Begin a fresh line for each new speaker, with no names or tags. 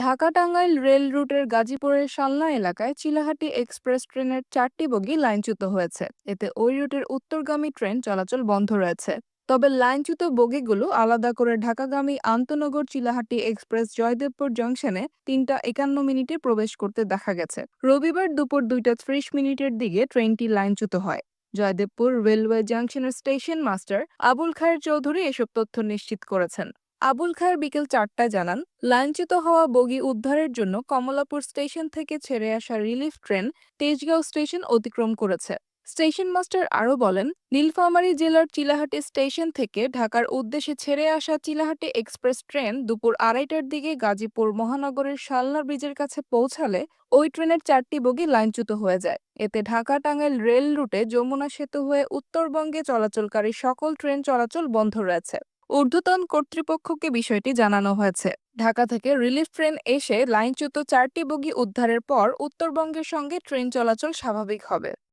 Dhaka Tangail rail রুটের গাজীপুরের শালনা এলাকায় চিলাহাটি এক্সপ্রেস ট্রেনের 4টি বগি লাইনচ্যুত হয়েছে। এতে ওই রুটের উত্তরগামী ট্রেন চলাচল বন্ধ রয়েছে। তবে লাইনচ্যুত বগিগুলো আলাদা করে ঢাকাগামী আন্তনগর চিলাহাটি এক্সপ্রেস জয়দেবপুর জংশনে 3টা 51 মিনিটে প্রবেশ করতে দেখা গেছে। রবিবার দুপুর 2টা 30 মিনিটের দিকে ট্রেনটি লাইনচ্যুত হয়। জয়দেবপুর রেলওয়ে জংশনের স্টেশন মাস্টার আবুল খায়ের চৌধুরী এসব তথ্য নিশ্চিত করেছেন। আবুল খায়ের বিকেল 4টায় জানান, লাইনচ্যুত হওয়া বগি উদ্ধারের জন্য কমলাপুর স্টেশন থেকে ছেড়ে আসা রিলিফ ট্রেন তেজগাঁও স্টেশন অতিক্রম করেছে। স্টেশন মাস্টার আরও বলেন, নীলফামারী জেলার চিলাহাটি স্টেশন থেকে ঢাকার উদ্দেশ্যে ছেড়ে আসা চিলাহাটি এক্সপ্রেস ট্রেন দুপুর 2:30টার দিকে গাজীপুর মহানগরের শালনা ব্রিজের কাছে পৌঁছালে ওই ট্রেনের 4টি বগি লাইনচ্যুত হয়ে যায়। এতে ঢাকা-টাঙ্গাইল রেল রুটে যমুনা সেতু হয়ে উত্তরবঙ্গে চলাচলকারী সকল ট্রেন চলাচল বন্ধ রয়েছে। ঊর্ধ্বতন কর্তৃপক্ষকে বিষয়টি জানানো হয়েছে। ঢাকা থেকে রিলিফ ট্রেন এসে লাইনচ্যুত 4টি বগি উদ্ধারের পর উত্তরবঙ্গের সঙ্গে ট্রেন চলাচল স্বাভাবিক হবে।